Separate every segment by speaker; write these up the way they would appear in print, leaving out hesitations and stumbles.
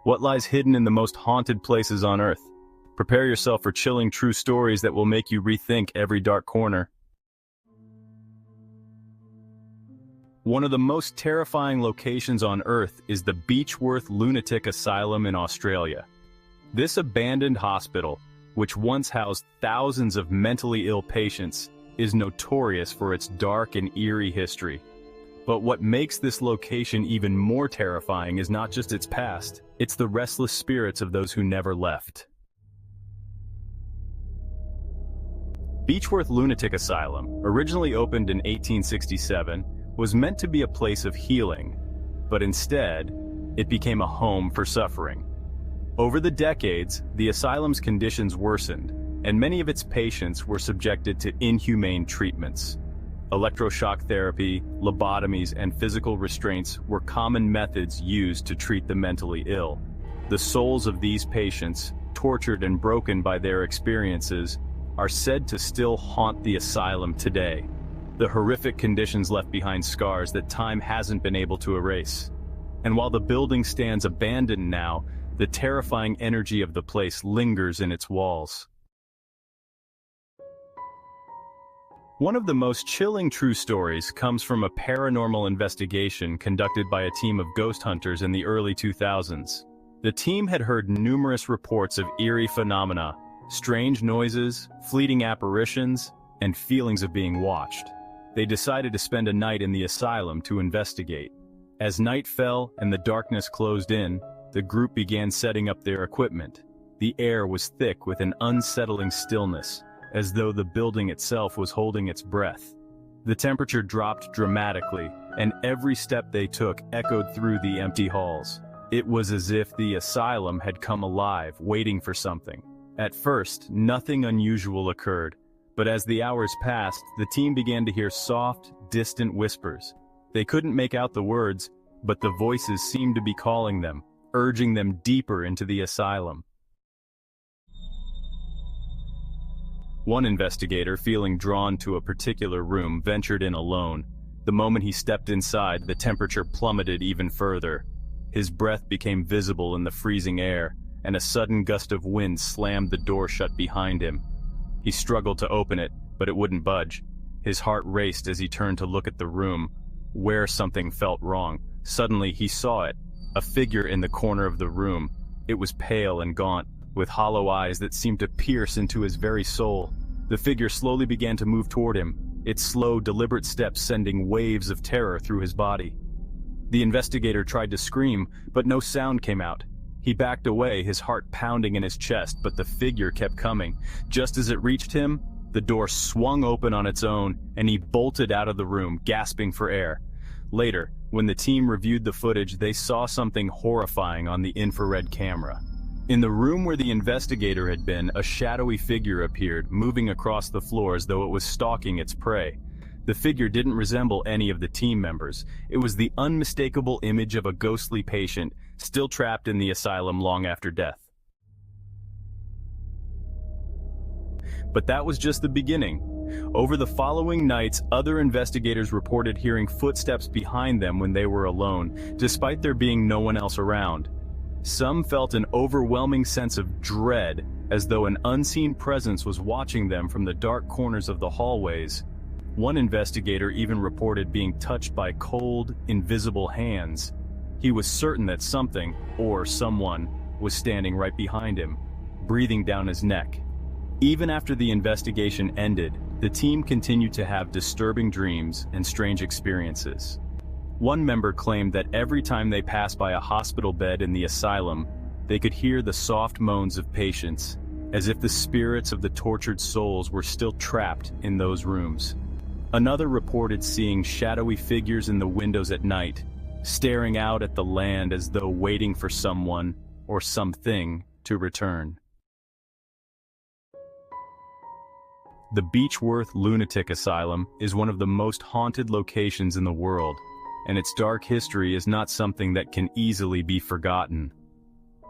Speaker 1: What lies hidden in the most haunted places on Earth? Prepare yourself for chilling true stories that will make you rethink every dark corner. One of the most terrifying locations on Earth is the Beechworth Lunatic Asylum in Australia. This abandoned hospital, which once housed thousands of mentally ill patients, is notorious for its dark and eerie history. But what makes this location even more terrifying is not just its past, it's the restless spirits of those who never left. Beechworth Lunatic Asylum, originally opened in 1867, was meant to be a place of healing, but instead, it became a home for suffering. Over the decades, the asylum's conditions worsened, and many of its patients were subjected to inhumane treatments. Electroshock therapy, lobotomies, and physical restraints were common methods used to treat the mentally ill. The souls of these patients, tortured and broken by their experiences, are said to still haunt the asylum today. The horrific conditions left behind scars that time hasn't been able to erase. And while the building stands abandoned now, the terrifying energy of the place lingers in its walls. One of the most chilling true stories comes from a paranormal investigation conducted by a team of ghost hunters in the early 2000s. The team had heard numerous reports of eerie phenomena, strange noises, fleeting apparitions, and feelings of being watched. They decided to spend a night in the asylum to investigate. As night fell and the darkness closed in, the group began setting up their equipment. The air was thick with an unsettling stillness, as though the building itself was holding its breath. The temperature dropped dramatically, and every step they took echoed through the empty halls. It was as if the asylum had come alive, waiting for something. At first, nothing unusual occurred, but as the hours passed, the team began to hear soft, distant whispers. They couldn't make out the words, but the voices seemed to be calling them, urging them deeper into the asylum. One investigator, feeling drawn to a particular room, ventured in alone. The moment he stepped inside, the temperature plummeted even further. His breath became visible in the freezing air, and a sudden gust of wind slammed the door shut behind him. He struggled to open it, but it wouldn't budge. His heart raced as he turned to look at the room, where something felt wrong. Suddenly he saw it, a figure in the corner of the room. It was pale and gaunt, with hollow eyes that seemed to pierce into his very soul. The figure slowly began to move toward him, its slow, deliberate steps sending waves of terror through his body. The investigator tried to scream, but no sound came out. He backed away, his heart pounding in his chest, but the figure kept coming. Just as it reached him, the door swung open on its own, and he bolted out of the room, gasping for air. Later, when the team reviewed the footage, they saw something horrifying on the infrared camera. In the room where the investigator had been, a shadowy figure appeared, moving across the floor as though it was stalking its prey. The figure didn't resemble any of the team members. It was the unmistakable image of a ghostly patient, still trapped in the asylum long after death. But that was just the beginning. Over the following nights, other investigators reported hearing footsteps behind them when they were alone, despite there being no one else around. Some felt an overwhelming sense of dread, as though an unseen presence was watching them from the dark corners of the hallways. One investigator even reported being touched by cold, invisible hands. He was certain that something, or someone, was standing right behind him, breathing down his neck. Even after the investigation ended, the team continued to have disturbing dreams and strange experiences. One member claimed that every time they passed by a hospital bed in the asylum, they could hear the soft moans of patients, as if the spirits of the tortured souls were still trapped in those rooms. Another reported seeing shadowy figures in the windows at night, staring out at the land as though waiting for someone or something to return. The Beechworth Lunatic Asylum is one of the most haunted locations in the world, and its dark history is not something that can easily be forgotten.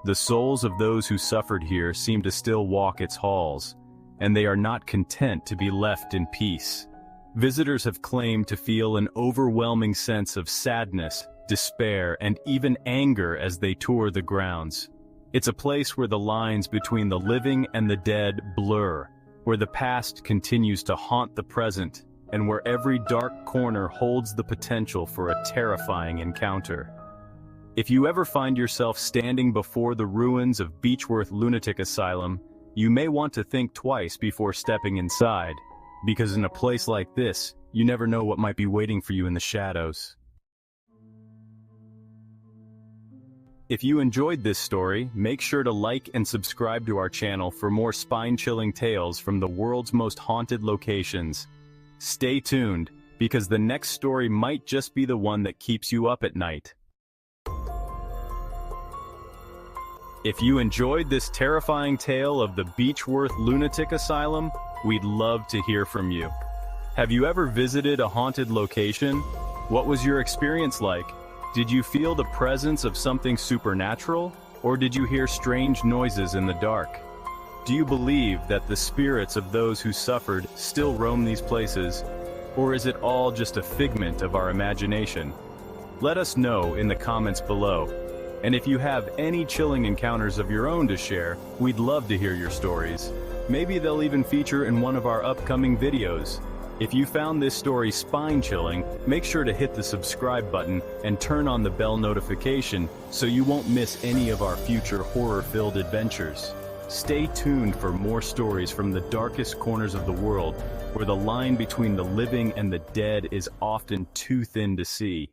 Speaker 1: The souls of those who suffered here seem to still walk its halls, and they are not content to be left in peace. Visitors have claimed to feel an overwhelming sense of sadness, despair, and even anger as they tour the grounds. It's a place where the lines between the living and the dead blur, where the past continues to haunt the present, and where every dark corner holds the potential for a terrifying encounter. If you ever find yourself standing before the ruins of Beechworth Lunatic Asylum, you may want to think twice before stepping inside, because in a place like this, you never know what might be waiting for you in the shadows. If you enjoyed this story, make sure to like and subscribe to our channel for more spine-chilling tales from the world's most haunted locations. Stay tuned, because the next story might just be the one that keeps you up at night. If you enjoyed this terrifying tale of the Beechworth Lunatic Asylum, we'd love to hear from you. Have you ever visited a haunted location? What was your experience like? Did you feel the presence of something supernatural, or did you hear strange noises in the dark? Do you believe that the spirits of those who suffered still roam these places, or is it all just a figment of our imagination? Let us know in the comments below. And if you have any chilling encounters of your own to share, we'd love to hear your stories. Maybe they'll even feature in one of our upcoming videos. If you found this story spine-chilling, make sure to hit the subscribe button and turn on the bell notification so you won't miss any of our future horror-filled adventures. Stay tuned for more stories from the darkest corners of the world, where the line between the living and the dead is often too thin to see.